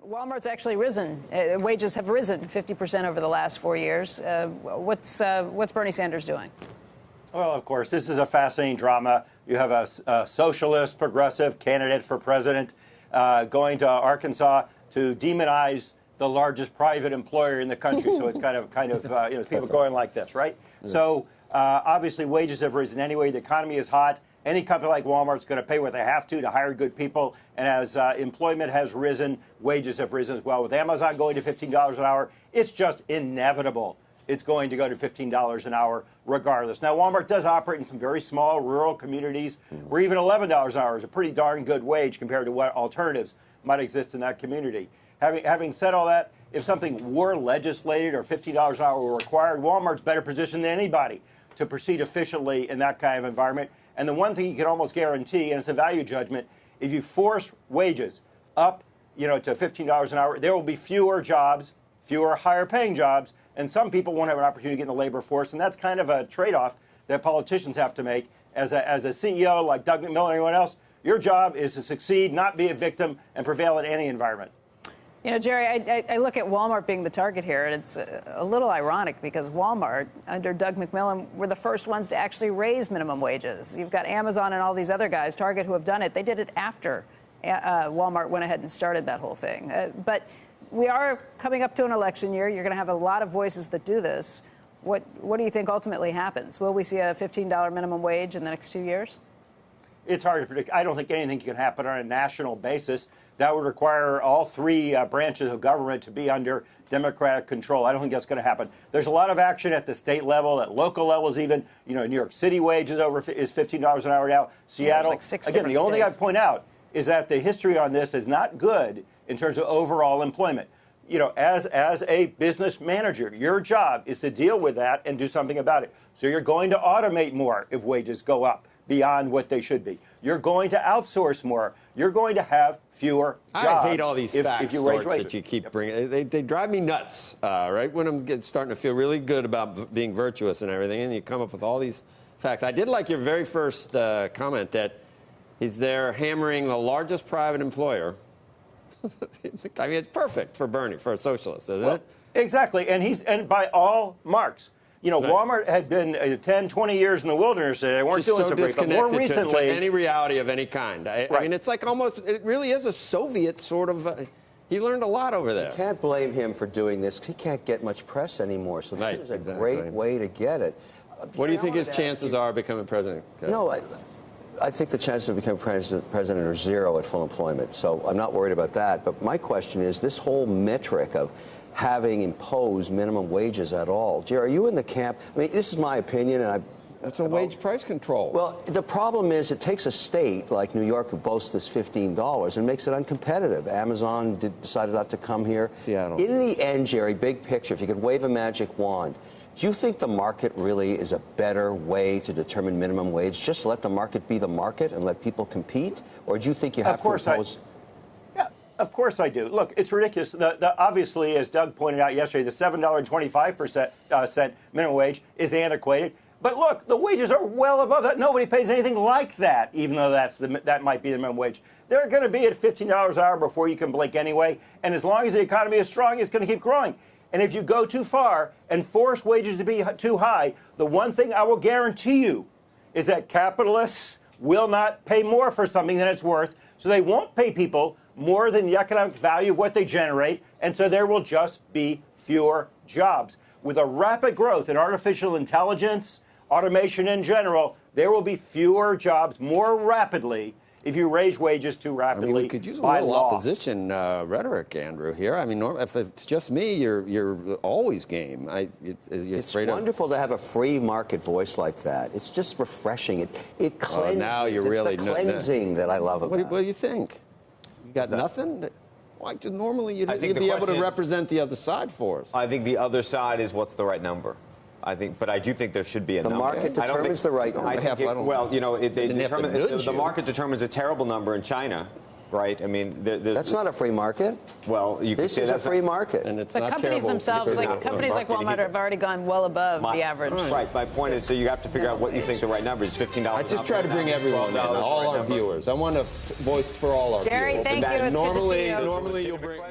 Walmart's actually risen. Wages have risen 50% over the last 4 years. What's Bernie Sanders doing? Well, of course, this is a fascinating drama. You have a socialist, progressive candidate for president going to Arkansas to demonize the largest private employer in the country. So it's kind of people going like this, right? Yeah. So obviously wages have risen anyway. The economy is hot. Any company like Walmart's going to pay what they have to hire good people. And as employment has risen, wages have risen as well. With Amazon going to $15 an hour, it's just inevitable. It's going to go to $15 an hour regardless. Now, Walmart does operate in some very small rural communities where even $11 an hour is a pretty darn good wage compared to what alternatives might exist in that community. Having said all that, if something were legislated or $15 an hour were required, Walmart's better positioned than anybody to proceed efficiently in that kind of environment. And the one thing you can almost guarantee, and it's a value judgment, if you force wages up, to $15 an hour, there will be fewer jobs, fewer higher-paying jobs, and some people won't have an opportunity to get in the labor force. And that's kind of a trade-off that politicians have to make. As a CEO like Doug McMillon or anyone else, your job is to succeed, not be a victim, and prevail in any environment. Jerry, I look at Walmart being the target here, and it's a little ironic because Walmart, under Doug McMillon, were the first ones to actually raise minimum wages. You've got Amazon and all these other guys, Target, who have done it. They did it after Walmart went ahead and started that whole thing. But we are coming up to an election year. You're going to have a lot of voices that do this. What do you think ultimately happens? Will we see a $15 minimum wage in the next 2 years? It's hard to predict. I don't think anything can happen on a national basis. That would require all three branches of government to be under Democratic control. I don't think that's going to happen. There's a lot of action at the state level, at local levels even. New York City wage is $15 an hour now. Seattle. Like 6 Again, the only thing I'd point out is that the history on this is not good in terms of overall employment. As a business manager, your job is to deal with that and do something about it. So you're going to automate more if wages go up beyond what they should be. You're going to outsource more. You're going to have fewer jobs. I hate all these facts, Storch, wages. that you keep bringing. They drive me nuts, right? When I'm starting to feel really good about being virtuous and everything, and you come up with all these facts. I did like your very first comment that he's there hammering the largest private employer. I mean, it's perfect for Bernie, for a socialist, isn't it? Exactly, and by all marks. Walmart had been 10, 20 years in the wilderness. They weren't doing so great. But more recently, to any reality of any kind. I mean, it's like it really is a Soviet sort of. He learned a lot over there. You can't blame him for doing this. He can't get much press anymore. So this is a great way to get it. What do you think his chances are of becoming president? No, I think the chances of becoming president are zero at full employment. So I'm not worried about that. But my question is this whole metric of having imposed minimum wages at all. Jerry, are you in the camp? I mean, this is my opinion, and it's a wage price control. Well, the problem is it takes a state like New York who boasts this $15 and makes it uncompetitive. Amazon decided not to come here. Seattle. In the end, Jerry, big picture, if you could wave a magic wand, do you think the market really is a better way to determine minimum wage? Just let the market be the market and let people compete? Or do you think you have to impose... Of course I do. Look, it's ridiculous. Obviously, as Doug pointed out yesterday, the $7.25 minimum wage is antiquated. But look, the wages are well above that. Nobody pays anything like that, even though that might be the minimum wage. They're going to be at $15 an hour before you can blink anyway. And as long as the economy is strong, it's going to keep growing. And if you go too far and force wages to be too high, the one thing I will guarantee you is that capitalists will not pay more for something than it's worth. So they won't pay people more than the economic value of what they generate, and so there will just be fewer jobs. With a rapid growth in artificial intelligence, automation in general, there will be fewer jobs more rapidly if you raise wages too rapidly. I mean, we could use a little opposition rhetoric, Andrew, here. I mean, if it's just me, you're always game. It's wonderful to have a free market voice like that. It's just refreshing. It cleanses. Now you're really the cleansing that I love about it. What do you think? You got nothing? Like normally you'd be able to represent the other side for us. I think the other side is what's the right number. But I do think there should be a number. The market determines the right number. The market determines a terrible number in China, right? I mean, that's not a free market. Well, you could this say is a that's free market. And it's But not companies terrible. themselves, It's like not companies like marketing Walmart, either. have already gone well above the average. Right. My point is, so you have to figure out what you think the right number is. $15. I just try to bring everyone in, all our viewers. I want a voice for all our Jerry, viewers. thank you. It's good to see you. Normally you'll bring.